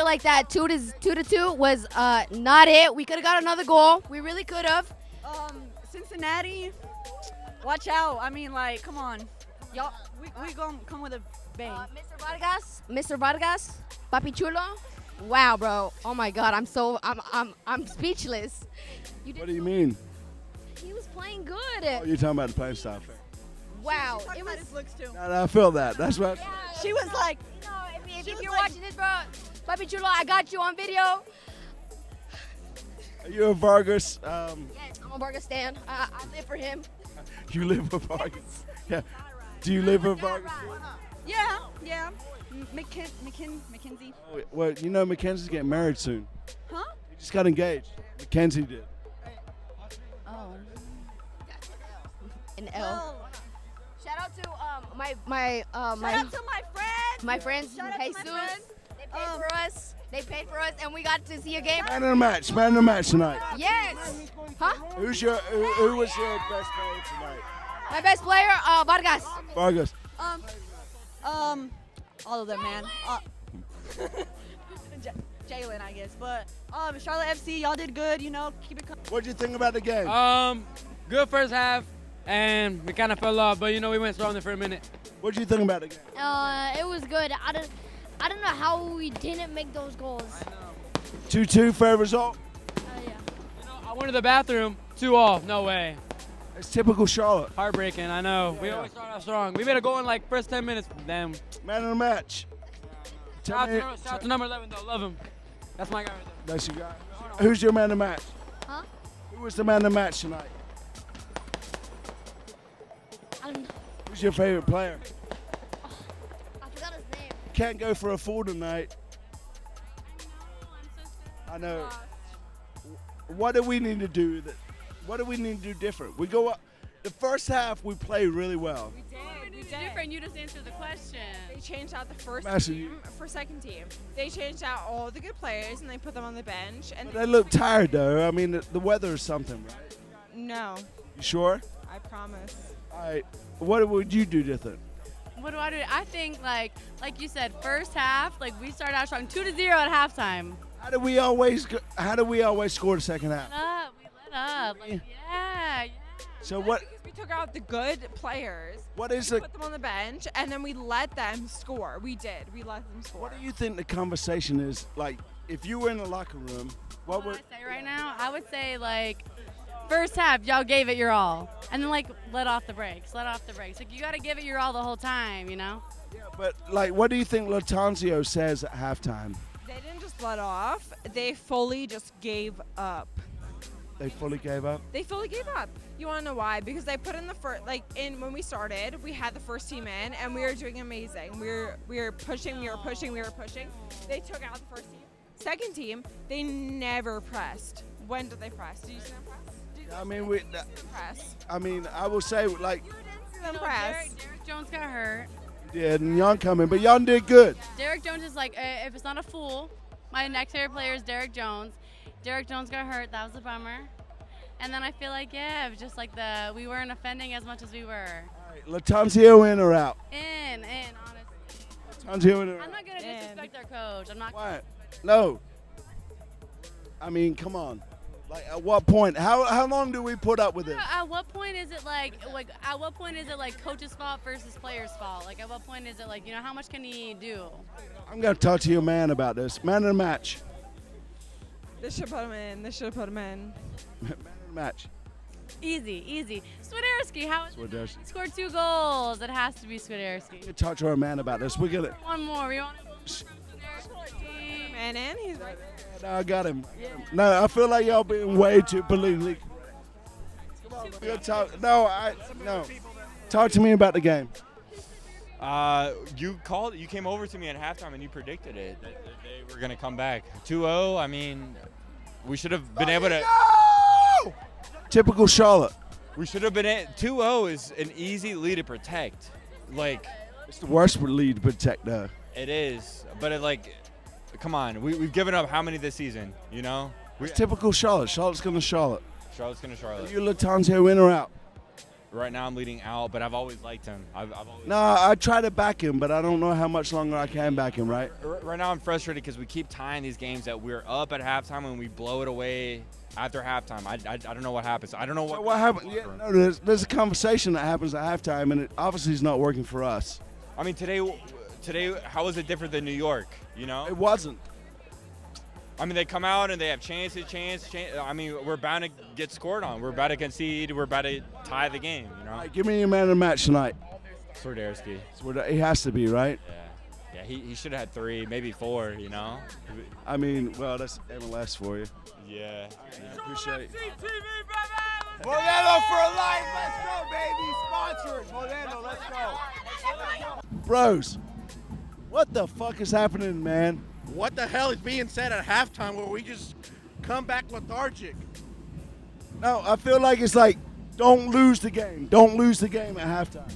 like that 2-2 was not it. We could have got another goal. We really could have. Cincinnati, watch out. I mean, like, come on. Y'all, we gonna come with a bang. Mr. Vargas, Papi Chulo. Wow, bro. Oh my God, I'm speechless. What do you mean? He was playing good. Oh, you're talking about the playing style. Wow, It was his looks too. I feel that. That's what. She was like, No, if She was you're like- watching this, bro, Papi Chulo, I got you on video. Are you a Vargas? Yes, I'm a Vargas stan. I live for him. You live with Vargas. Yeah. Do you live with Vargas? yeah. Mackenzie. Oh, well, you know Mackenzie's getting married soon. Huh? He just got engaged. Mackenzie did. Oh. An L. Well, Shout out to my shout out to my friends. my friends Shout out to Jesus. my friends. They paid for us. They paid for us, and we got to see a game. Man of the match. Man of the match tonight. Yes. Huh? Who was your best player tonight? My best player, Vargas. Vargas. All of them, man. Jalen, I guess. But Charlotte FC, y'all did good. You know, keep it coming. What did you think about the game? Good first half, and we kind of fell off, but we went strong there for a minute. What did you think about the game? It was good. I don't know how we didn't make those goals. 2-2, fair result. Yeah. I went to the bathroom, 2-2, no way. It's typical Charlotte. Heartbreaking, I know. We always start off strong. We made a goal in like first 10 minutes, damn. Man of the match. Shout out to number 11 though, love him. That's my guy right there. That's your guy. Who's your man of the match? Huh? Who was the man of the match tonight? I don't know. Who's your favorite player? I forgot his name. Can't go for a fool tonight. I know. What do we need to do? What do we need to do different? We go up. The first half we play really well. We did. Different. You just answered the question. They changed out the first Massive. team for second team. They changed out all the good players and they put them on the bench. And But they look tired though. I mean, the weather is something, right? no, You sure? I promise. All right. What would you do different? What do? I think like you said, first half, like we started out strong, 2-0 at halftime. How do we always score the second half? We lit up. Like, yeah. So what? Because we took out the good players, What is we it? put them on the bench, and then we let them score. We did. We let them score. What do you think the conversation is like? If you were in the locker room, what What would? would I say right now? I would say like first half, y'all gave it your all, and then like let off the brakes. Like you got to give it your all the whole time, you know. Yeah, but like, what do you think Latanzio says at halftime? They didn't just let off. They fully just gave up. They fully gave up. They fully gave up. You want to know why? Because they put in the first, when we started, we had the first team in, and we were doing amazing. We were pushing. They took out the first team. Second team, they never pressed. When did they press? Did you see them press? I mean, Press. I mean, I will say like, See them No, press. Derek Jones got hurt. yeah, and Young coming, but Young did good. Derek Jones is like, if it's not a fool, my next favorite player is Derek Jones. Derek Jones got hurt. That was a bummer. And then I feel like, it was just like we weren't offending as much as we were. All right, Latanzio in or out? In, honestly. Latanzio in or out? I'm not going to disrespect our coach. I'm not. Why? No. I mean, come on. Like, at what point? How long do we put up with this? At what point is it at what point is it like coach's fault versus player's fault? Like, at what point is it like, how much can he do? I'm gonna talk to your man about this. Man of the match. They should put him in. Man of the match. Easy. Swiderski, how is it? Swiderski. He scored 2 goals. It has to be Swiderski. I'm gonna talk to our man about this. We're gonna. One more. We want to go for Swiderski. Man in. He's right there. No, I got him. No, I feel like y'all being way too politically. Come on, we're gonna talk. No. Talk to me about the game. You came over to me at halftime and you predicted it that they were gonna come back 2-0. I mean, we should have been able to. No! Typical Charlotte. We should have been 2-0 is an easy lead to protect. Like It's the worst lead to protect though. it is, but come on, we've given up how many this season? It's typical Charlotte. Charlotte's gonna Charlotte. Charlotte's gonna Charlotte. Are you Latanzio in or out? Right now I'm leading out, but I've always liked him. I've always. No, I try to back him, but I don't know how much longer I can back him, right? Right now I'm frustrated because we keep tying these games that we're up at halftime and we blow it away after halftime. I don't know what happens. I don't know So what happened? Yeah, no, there's a conversation that happens at halftime, and it obviously is not working for us. I mean, today, how is it different than New York? You know? It wasn't. I mean, they come out and they have chance. I mean, we're bound to get scored on. We're about to concede. We're about to tie the game, you know? All right, give me your man of the match tonight. Swiderski. He has to be, right? Yeah, he should have had 3, maybe 4, you know? I mean, well, that's MLS for you. Yeah. Appreciate it. Modelo for life. Let's go, baby. Sponsored. Modelo, let's go. Bros, what the fuck is happening, man? What the hell is being said at halftime where we just come back lethargic? No, I feel like it's like, don't lose the game. Don't lose the game at halftime.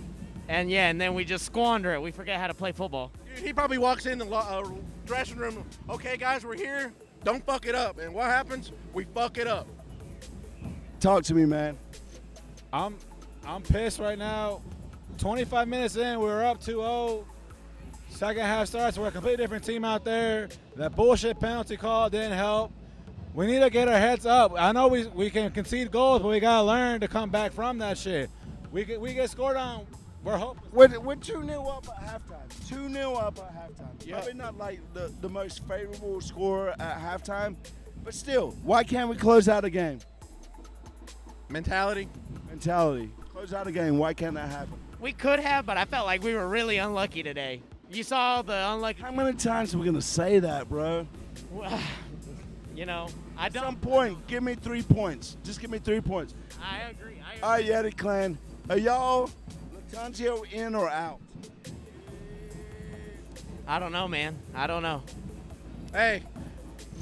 And then we just squander it. We forget how to play football. Dude, he probably walks in the dressing room. Okay, guys, we're here. Don't fuck it up. And what happens? We fuck it up. Talk to me, man. I'm pissed right now. 25 minutes in, we're up 2-0. Second half starts, we're a completely different team out there. That bullshit penalty call didn't help. We need to get our heads up. I know we can concede goals, but we gotta learn to come back from that shit. We get scored on. We're hoping. We're 2-0 up at halftime. 2-0 up at halftime. Yep. Probably not like the most favorable score at halftime, but still, why can't we close out a game? Mentality. Close out a game. Why can't that happen? We could have, but I felt like we were really unlucky today. You saw the unlucky. How many times are we gonna say that, bro? You know, I At don't. some point, give me 3 points. Just give me 3 points. I agree. All right, Yeti Clan. Are y'all Latanzio in or out? I don't know, man. I don't know. Hey,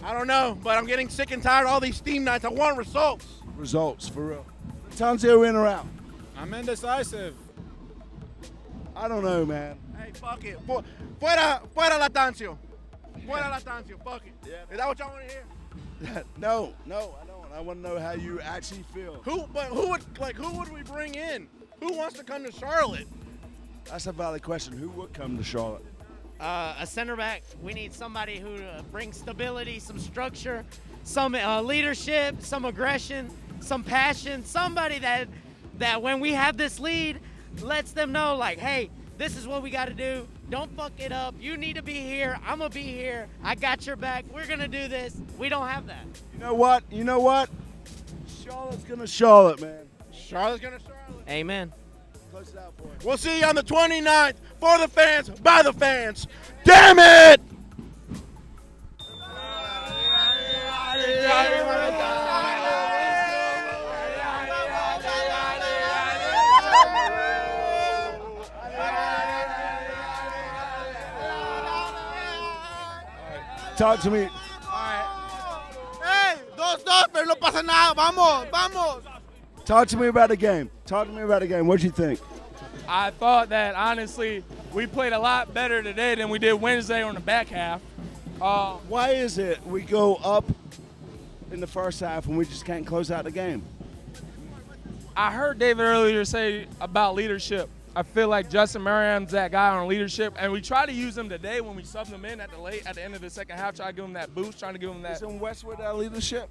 I don't know, but I'm getting sick and tired of all these theme nights. I want results. Results, for real. Latanzio in or out? I'm indecisive. I don't know, man. Hey, fuck it. Fuera Latanzio. Fuera Latanzio. Fuck it. Yeah. Is that what y'all want to hear? No, I don't. I want to know how you actually feel. Who would we bring in? Who wants to come to Charlotte? That's a valid question. Who would come to Charlotte? A center back. We need somebody who brings stability, some structure, some leadership, some aggression, some passion. Somebody that when we have this lead, lets them know like, hey, this is what we got to do. Don't fuck it up. You need to be here. I'm going to be here. I got your back. We're going to do this. We don't have that. You know what? Charlotte's going to Charlotte, man. Charlotte's going to Charlotte. Amen. Close it out for us. We'll see you on the 29th for the fans, by the fans. Damn it! Talk to me. Hey, 2-2, pero no pasa nada. Vamos. Talk to me about the game. What'd you think? I thought that, honestly, we played a lot better today than we did Wednesday on the back half. Why is it we go up in the first half and we just can't close out the game? I heard David earlier say about leadership. I feel like Justin Merriam's that guy on leadership, and we try to use him today when we subbed him in at the end of the second half, try to give him that boost, trying to give him that. Isn't Westwood that leadership?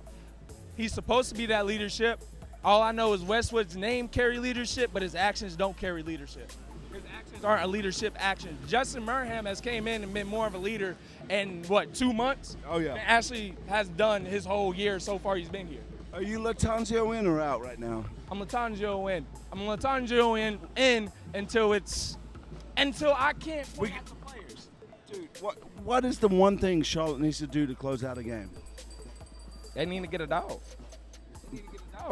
He's supposed to be that leadership. All I know is Westwood's name carry leadership, but his actions don't carry leadership. His actions aren't a leadership action. Justin Merham has came in and been more of a leader in, 2 months? Oh, yeah. And actually has done his whole year so far he's been here. Are you Latanzio in or out right now? I'm Latanzio in. I'm Latanzio in until I can't point out the players. Dude, what is the one thing Charlotte needs to do to close out a game? They need to get a dog.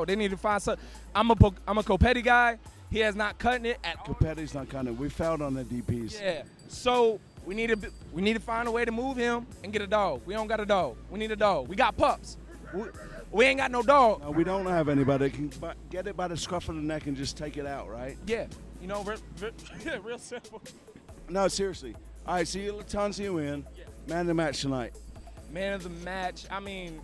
They need to find something. I'm a Copetti guy. He has not cutting it at all. Copetti's not cutting it. We fouled on the DPs. Yeah. So we need to find a way to move him and get a dog. We don't got a dog. We need a dog. We got pups. We ain't got no dog. No, we don't have anybody that can get it by the scruff of the neck and just take it out, right? Yeah. You know, real simple. No, seriously. All right, so you're Latanzio in. Yeah. Man of the match tonight. Man of the match. I mean,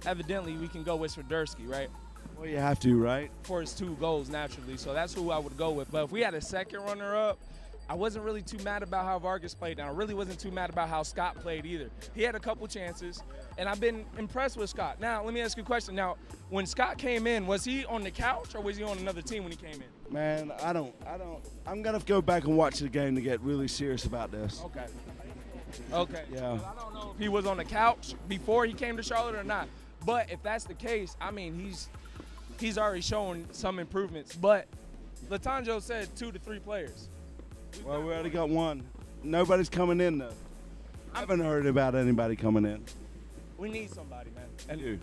evidently we can go with Swiderski, right? Well, you have to, right? For his 2 goals naturally. So that's who I would go with. But if we had a second runner-up, I wasn't really too mad about how Vargas played, and I really wasn't too mad about how Scott played either. He had a couple chances, and I've been impressed with Scott. Now, let me ask you a question. Now, when Scott came in, was he on the couch or was he on another team when he came in? Man, I'm going to go back and watch the game to get really serious about this. Okay. Yeah. I don't know if he was on the couch before he came to Charlotte or not. But if that's the case, I mean, he's already shown some improvements. But Latanjo said 2 to 3 players. Well, we already got one. Nobody's coming in, though. I haven't heard about anybody coming in. We need somebody, man. And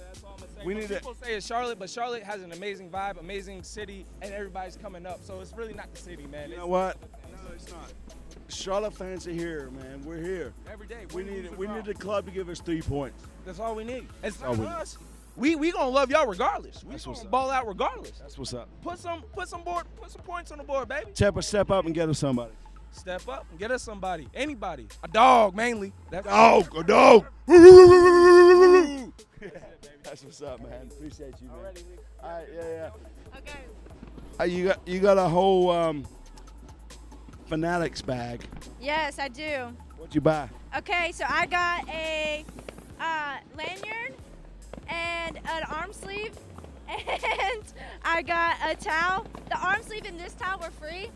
that's all I'm going to say. We need people say it's Charlotte, but Charlotte has an amazing vibe, amazing city, and everybody's coming up. So it's really not the city, man. You know what? No, it's not. Charlotte fans are here, man. We're here. Every day. We need the club to give us 3 points. That's all we need. It's all not we need. us. We gonna love y'all regardless. We That's what's gonna up. ball out regardless. That's what's up. Put some points on the board, baby. Step up and get us somebody. Step up and get us somebody. Anybody. A dog mainly. A dog. That's what's up, man. Appreciate you, man. All right, yeah. Okay. You got a whole Fanatics bag. Yes, I do. What'd you buy? Okay, so I got a lanyard and an arm sleeve, and I got a towel. The arm sleeve and this towel were free.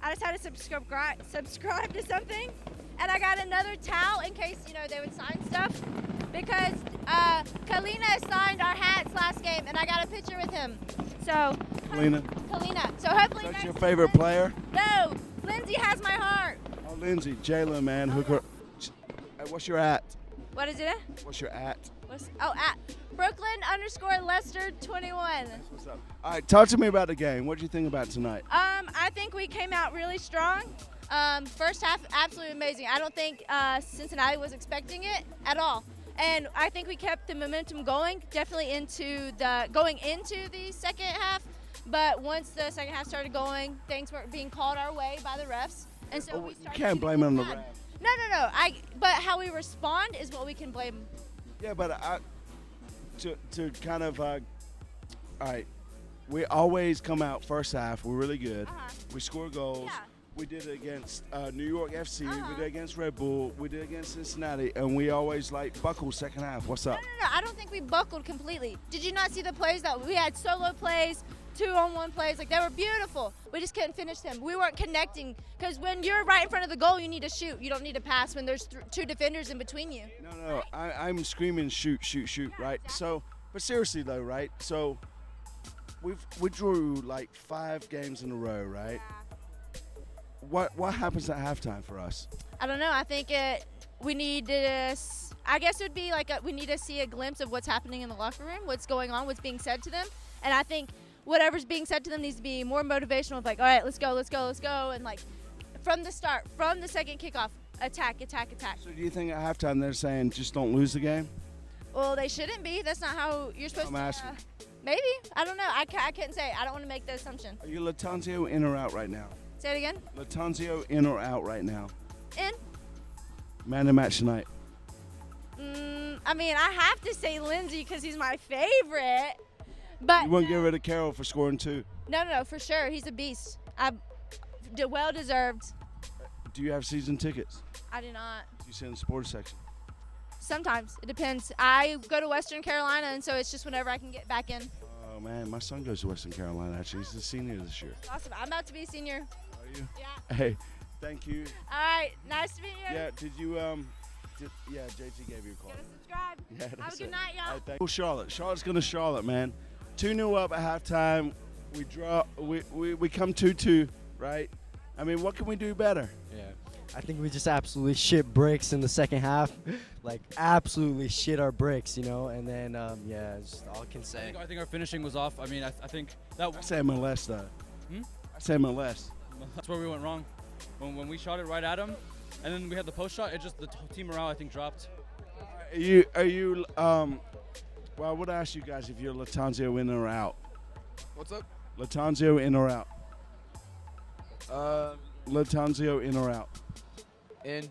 I just had to subscribe to something, and I got another towel in case they would sign stuff, because Kalina signed our hats last game, and I got a picture with him. So Kalina. So hopefully That's next your favorite player? No, Lindsay has my heart. Oh, Lindsay, Jalen, man. Hooker. What's your at? What is it? What's your at? At Brooklyn_Lester21. What's up? All right, talk to me about the game. What do you think about tonight? I think we came out really strong. First half, absolutely amazing. I don't think Cincinnati was expecting it at all. And I think we kept the momentum going, definitely going into the second half. But once the second half started going, things were being called our way by the refs. And so we you started can't blame it on the refs. No. But how we respond is what we can blame. Yeah, but to kind of, all right, we always come out first half. We're really good. We score goals. Yeah. We did it against New York FC. We did it against Red Bull. We did it against Cincinnati. And we always, buckle second half. What's up? No. I don't think we buckled completely. Did you not see the plays that we had? Solo plays, 2-on-1 plays. They were beautiful. We just couldn't finish them. We weren't connecting. Because when you're right in front of the goal, you need to shoot. You don't need to pass when there's 2 defenders in between you. No. I'm screaming shoot, right? Exactly. So, but seriously, though, right? So, we drew 5 games in a row, right? Yeah. What happens at halftime for us? I don't know. I think we need to. I guess it would be we need to see a glimpse of what's happening in the locker room, what's going on, what's being said to them, and I think whatever's being said to them needs to be more motivational. All right, let's go, and from the start, from the second kickoff, attack. So do you think at halftime they're saying just don't lose the game? Well, they shouldn't be. That's not how you're supposed I'm to. asking. Maybe. I don't know. I couldn't say. I don't want to make the assumption. Are you Latanzio in or out right now? Say it again. Latanzio in or out right now? In. Man of match tonight. I mean, I have to say Lindsay because he's my favorite. But You won't get rid of Carroll for scoring 2? No, for sure. He's a beast. Well deserved. Do you have season tickets? I do not. Do you sit in the sports section? Sometimes. It depends. I go to Western Carolina, and so it's just whenever I can get back in. Oh, man. My son goes to Western Carolina, actually. He's a senior this year. Awesome. I'm about to be a senior. Are you? Yeah. Hey, thank you. All right. Nice to meet you. Yeah, did you, JT gave you a call. Gotta subscribe. Yeah, Have that's a good it. night, y'all. All right, thank you. Charlotte. Charlotte's going to Charlotte, man. 2-0 up at halftime. We draw. We come 2-2, right? I mean, what can we do better? Yeah. I think we just absolutely shit bricks in the second half. Absolutely shit our bricks, and then, just all I can say. I think our finishing was off. I mean, I think that I say MLS, though. I say MLS. That's where we went wrong. When we shot it right at him, and then we had the post shot, the team morale, I think, dropped. Are you, well, I would ask you guys if you're Latanzio in or out. What's up? Latanzio in or out? Latanzio in or out? In.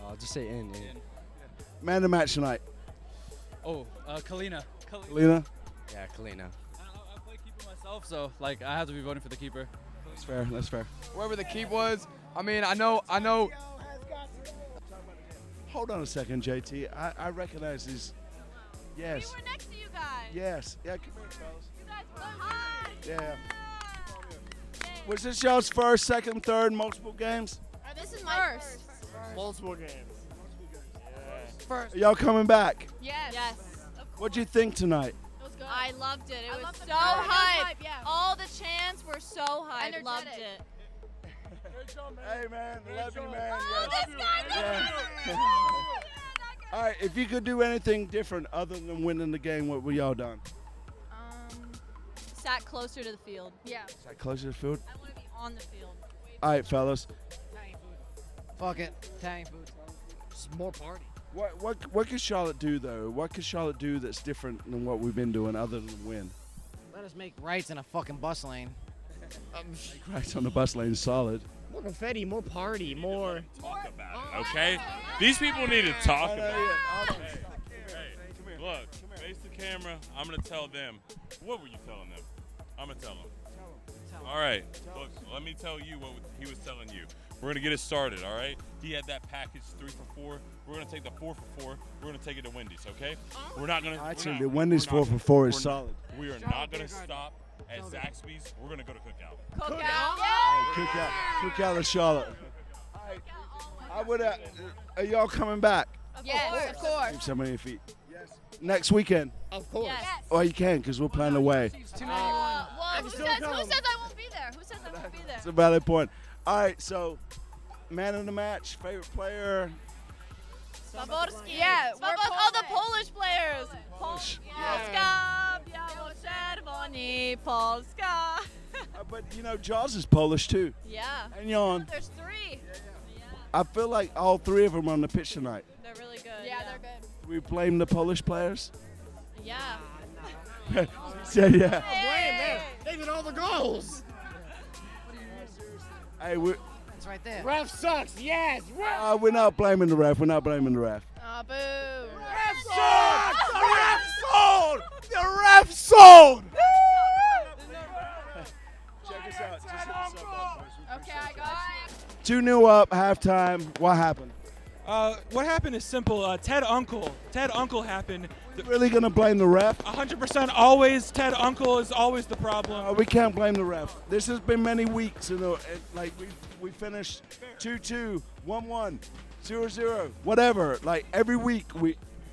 I'll just say in. Man of the match tonight. Oh, Kalina. Kalina? Yeah, Kalina. I play keeper myself, so like I have to be voting for the keeper. That's fair. That's fair. Whoever the keep was, I mean, I know. Hold on a second, JT. I recognize these. Yes. We were next to you guys. Yes. Yeah, come here, fellas. You guys were high. Yeah. Was this y'all's first, second, third, multiple games? This is my first. Multiple games. First. Are y'all coming back? Yes. Yes. What'd you think tonight? It was good. I loved it. It was loved the so crowd. hype. Yeah. All the chants were so hype. Energetic. Loved it. Hey, man. Love you, man. Oh, Yes. this guy Yeah. All right, if you could do anything different other than winning the game, what would y'all done? Sat closer to the field. Yeah. Is that closer to the field? I want to be on the field. All right, fellas. Fuck it. Italian food. Just more party. What could Charlotte do, though? What could Charlotte do that's different than what we've been doing other than win? Let us make rights in a fucking bus lane. Right on the bus lane, solid. More confetti, more party, more. Talk about it, okay? These people need to talk about it. Hey, look, face the camera. I'm going to tell them. What were you telling them? I'm going to tell them. All right. Look, let me tell you what he was telling you. We're going to get it started, all right? He had that package 3 for $4. We're going to take the 4 for $4. We're going to take it to Wendy's, okay? We're not going to. Actually, the Wendy's 4 for $4 is solid. We are not going to stop at Zaxby's. We're going to go to Cookout. Cookout. Cookout of Charlotte. I would. Are y'all coming back? Yes, of course. Keep some of your feet. Yes. Next weekend. Of course. Yes. Oh, you can because we're playing away. Well, who says I won't be there? Who says I won't be there? That's a valid point. All right, so man of the match, favorite player. Swaborski. Yeah, all the Polish players. Polska, Biało-Czerwoni, Polska. But you know, Jaws is Polish too. Yeah. And Jan. There's 3. I feel like all 3 of them are on the pitch tonight. They're really good. Yeah, they're good. We blame the Polish players. Yeah. Yeah, yeah. Blame man. They did all the goals. Hey, we're Right there. Ref sucks. Yes. Ref. we're not blaming the ref. We're not blaming the ref. Oh, boo. Ref sold! The ref sold! The ref sold! Check us out. Just hit us up. Okay, I got it. 2-0 up, halftime. What happened? What happened is simple. Ted Uncle happened. Really gonna blame the ref? 100% always. Ted Uncle is always the problem. We can't blame the ref. This has been many weeks, like we finished 2-2, 1-1, 0-0, whatever. Like every week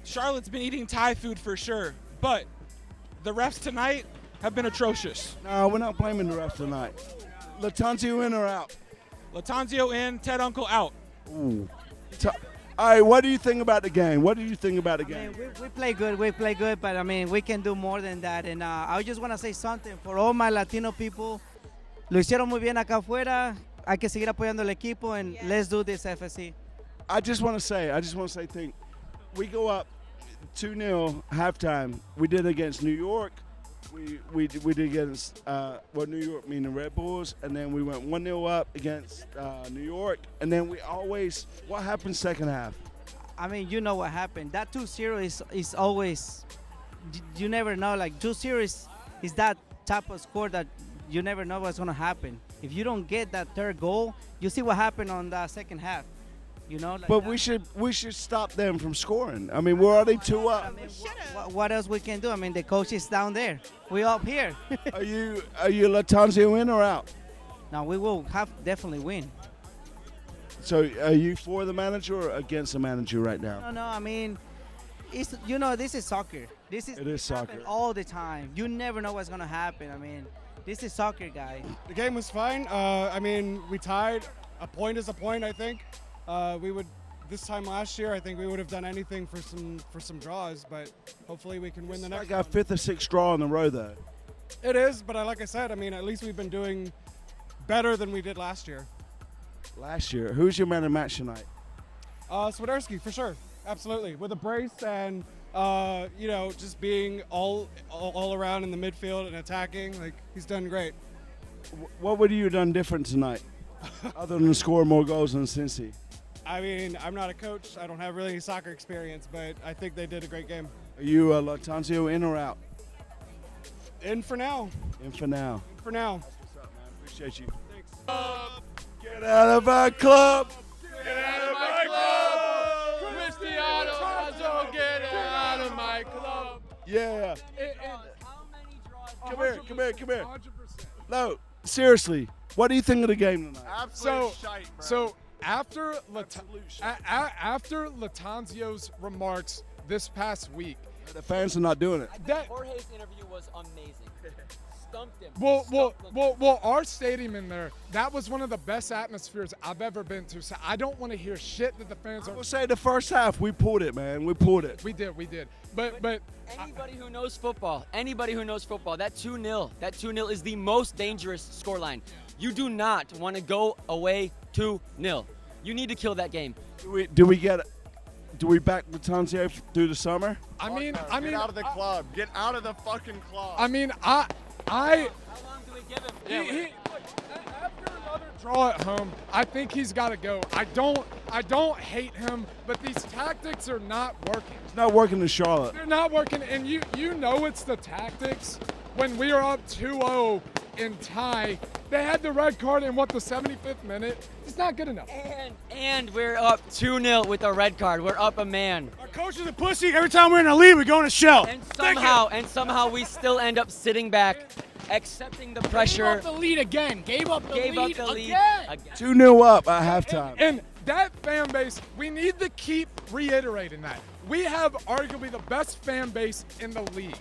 Charlotte's been eating Thai food for sure, but the refs tonight have been atrocious. No, we're not blaming the ref tonight. Latanzio in or out? Latanzio in, Ted Uncle out. Ooh. All right, what do you think about the game? What do you think about the game? We play good, but I mean, we can do more than that. And I just want to say something for all my Latino people. Lo hicieron muy bien acá afuera. Hay que seguir apoyando el equipo, and let's do this, FSC. I just want to say, we go up 2-0 halftime. We did against New York. We did against New York meaning Red Bulls, and then we went 1-0 up against New York, and then what happened second half? I mean, you know what happened. That 2-0 is always, you never know. Like 2-0 is that type of score that you never know what's gonna happen. If you don't get that third goal, you see what happened on the second half. You know, like but we should stop them from scoring. I mean, we're already 2 up. I mean, what else we can do? I mean, the coach is down there. We up here. Are you Latanzio in or out? No, we will definitely win. So are you for the manager or against the manager right now? No. I mean, this is soccer. It is soccer all the time. You never know what's gonna happen. I mean, this is soccer, guy. The game was fine. I mean, we tied. A point is a point, I think. This time last year, I think we would have done anything for some draws, but hopefully we can win the next. Like our 5th or 6th draw in the row, though. It is, but like I said, I mean, at least we've been doing better than we did last year. Last year, who's your man of match tonight? Swiderski, for sure, absolutely, with a brace and just being all around in the midfield and attacking. Like he's done great. What would you have done different tonight, other than score more goals than Cincy? I mean, I'm not a coach. I don't have really any soccer experience, but I think they did a great game. Are you Latanzio in or out? In for now. In for now. For now. What's up, man? Appreciate you. Get out of our club. Get out of my club. Cristiano Ronaldo, get out of my club. Yeah. Come here. No, seriously, what do you think of the game tonight? So after Latanzio's remarks this past week, the fans are not doing it. Jorge's interview was amazing. Stumped him. Well, our stadium in there, that was one of the best atmospheres I've ever been to. So I don't want to hear shit that the fans are. I will say the first half, we pulled it, man. We pulled it. We did. But anybody who knows football, that 2-0 is the most dangerous scoreline. You do not want to go away 2-0. You need to kill that game. Do we back Latanzio through the summer? I mean, get out of the club. Get out of the fucking club. I mean, How long do we give him? After another draw at home, I think he's got to go. I don't hate him, but these tactics are not working. It's not working in Charlotte. They're not working, and you know it's the tactics. When we are up 2-0 in tie, they had the red card in the 75th minute. It's not good enough. And we're up 2-0 with a red card. We're up a man. Our coach is a pussy. Every time we're in a lead, we go in a shell. And somehow we still end up sitting back, accepting the pressure. Gave up the lead again. Gave up the lead again. 2-0 up at halftime. And that fan base, we need to keep reiterating that. We have arguably the best fan base in the league.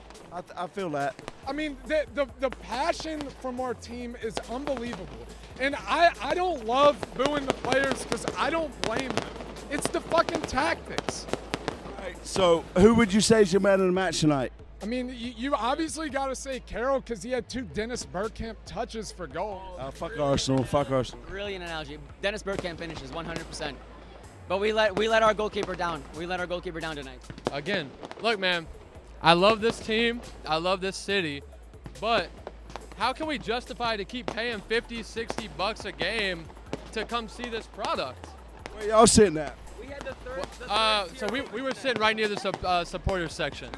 I feel that. I mean, the passion from our team is unbelievable. And I don't love booing the players because I don't blame them. It's the fucking tactics. So, who would you say is your man of the match tonight? I mean, you obviously got to say Carroll because he had 2 Dennis Bergkamp touches for goal. Fuck Arsenal. Brilliant analogy. Dennis Bergkamp finishes 100%. But we let our goalkeeper down. We let our goalkeeper down tonight. Again, look, man, I love this team. I love this city. But how can we justify to keep paying $50, $60 a game to come see this product? Where y'all sitting at? We had the third. So we were sitting right near the supporters section.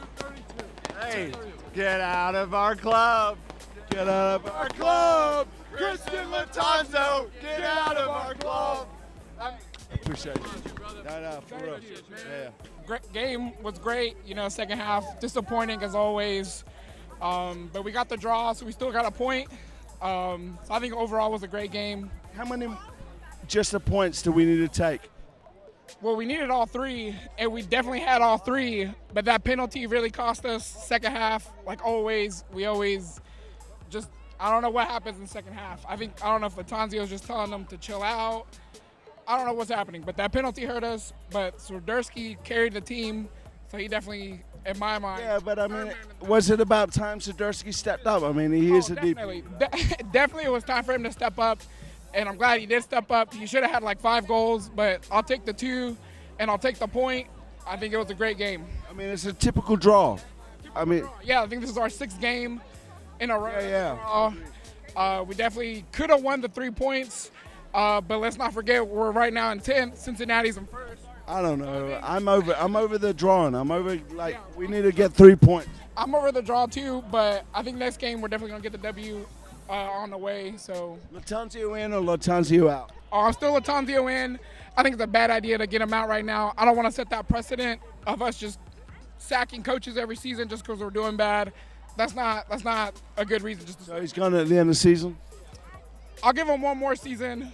Hey, get out of our club. Get out of our club. Christian Latanzo, get out of our club. Appreciate you. No, for real. Yeah. Great game was great. Second half disappointing as always, but we got the draw, so we still got a point. So I think overall was a great game. How many just the points do we need to take? Well, we needed all 3, and we definitely had all 3, but that penalty really cost us second half. Like always, we always just, I don't know what happens in the second half. I don't know if Latanzio's just telling them to chill out. I don't know what's happening, but that penalty hurt us. But Swiderski carried the team, so he definitely, in my mind. Yeah, but I mean, was it about time Swiderski stepped up? I mean, he is a deep. Definitely, it was time for him to step up, and I'm glad he did step up. He should have had like 5 goals, but I'll take the 2, and I'll take the point. I think it was a great game. I mean, it's a typical draw. I mean, yeah, I think this is our 6th game in a row. Yeah. We definitely could have won the 3 points. But let's not forget we're right now in 10th. Cincinnati's in 1st. I don't know. I'm over the drawing. We need to get 3 points. I'm over the draw too, but I think next game we're definitely gonna get the W on the way. So Latanzio in or Latanzio out? I'm still Latanzio in. I think it's a bad idea to get him out right now. I don't want to set that precedent of us just sacking coaches every season just because we're doing bad. That's not a good reason. So he's gone at the end of the season. I'll give him one more season.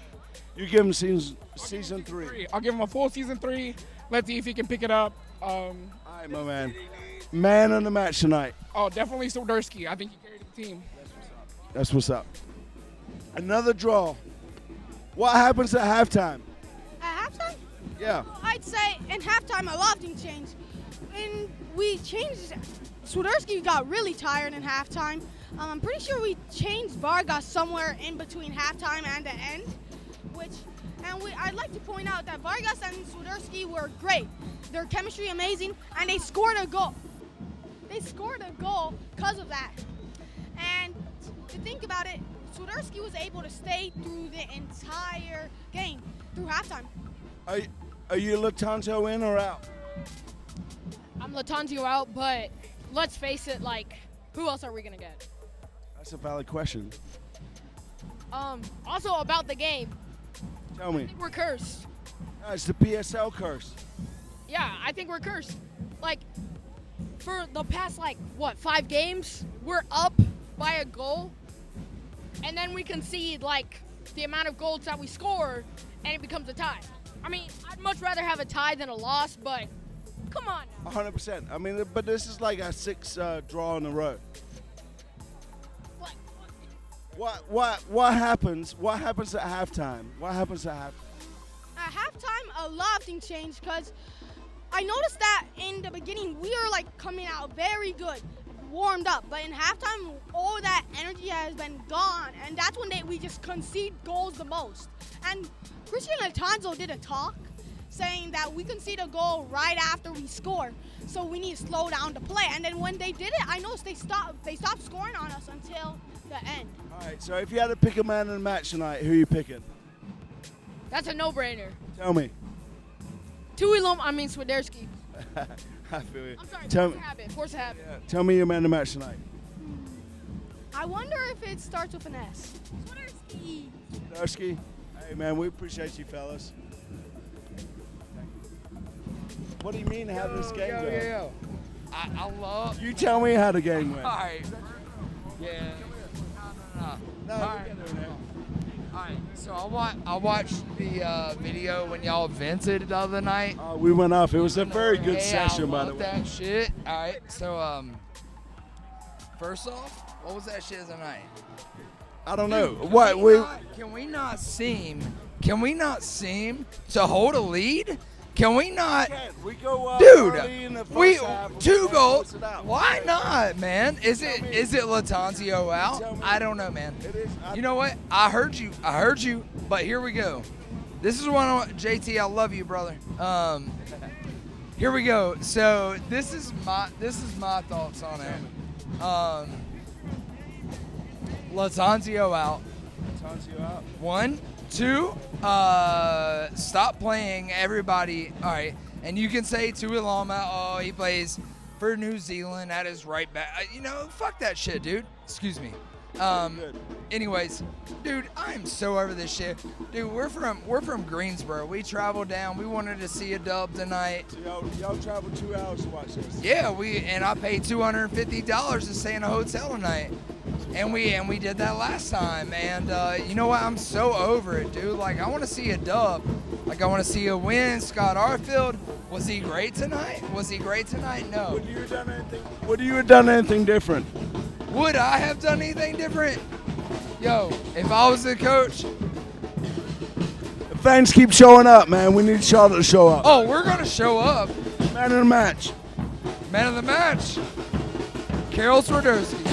You give him season 3. I'll give him a full season 3. Let's see if he can pick it up. All right, my man. Man of the match tonight. Oh, definitely Swiderski. I think he carried the team. That's what's up. Another draw. What happens at halftime? At halftime? Yeah. I'd say in halftime a lot of things changed. When we changed, Swiderski got really tired in halftime. I'm pretty sure we changed Vargas somewhere in between halftime and the end. I'd like to point out that Vargas and Swiderski were great. Their chemistry amazing, and they scored a goal. They scored a goal because of that. And to think about it, Swiderski was able to stay through the entire game, through halftime. Are you Latanzio in or out? I'm Latanzio out, but let's face it, who else are we going to get? That's a valid question. Also about the game. Tell me. I think we're cursed. No, it's the PSL curse. Yeah, I think we're cursed. Like, for the past, 5 games, we're up by a goal, and then we concede, the amount of goals that we score, and it becomes a tie. I mean, I'd much rather have a tie than a loss, but come on. 100%. I mean, but this is like a 6 draw in a row. What happens? What happens at halftime? What happens at halftime? At halftime, a lot of things changed because I noticed that in the beginning we were coming out very good, warmed up, but in halftime all that energy has been gone, and that's when we just concede goals the most. And Christian Latanzo did a talk saying that we concede a goal right after we score, so we need to slow down the play. And then when they did it, I noticed they stopped scoring on us until the end. All right, so if you had to pick a man in the match tonight, who are you picking? That's a no-brainer. Tell me. Swiderski. I feel you. I'm sorry, Tell force a habit. Tell me your man in the match tonight. I wonder if it starts with an S. Swiderski. Swiderski. Hey, man, we appreciate you, fellas. What do you mean how this game go? I love. You tell me how the game went. All right. Yeah. No. No, All right. So I watched the video when y'all vented the other night. We went off. It was a very good session, by the way. That shit. All right. So first off, what was that shit tonight? I don't know. Can we not seem to hold a lead? Can we not? We go up Dude, early in the first we half, 2 goals. close it out. Why not, man? Is it Latanzio out? I don't know, man. You know what? I heard you. But here we go. This is JT. I love you, brother. Here we go. So this is my thoughts on it. Latanzio out. Latanzio out. 1, 2, stop playing everybody. All right, and you can say Tuiloma, oh, he plays for New Zealand at his right back. Fuck that shit, dude. Excuse me. Anyways, dude, I'm so over this shit. Dude, we're from Greensboro. We traveled down. We wanted to see a dub tonight. So y'all traveled 2 hours to watch this. Yeah, and I paid $250 to stay in a hotel tonight. And we did that last time, and you know what? I'm so over it, dude. I want to see a dub. I want to see a win. Scott Arfield, was he great tonight? No. Would you have done anything different? Would I have done anything different? Yo, if I was the coach. The fans keep showing up, man. We need Charlotte to show up. Oh, we're gonna show up. Man of the match. Man of the match. Carol Swiderski.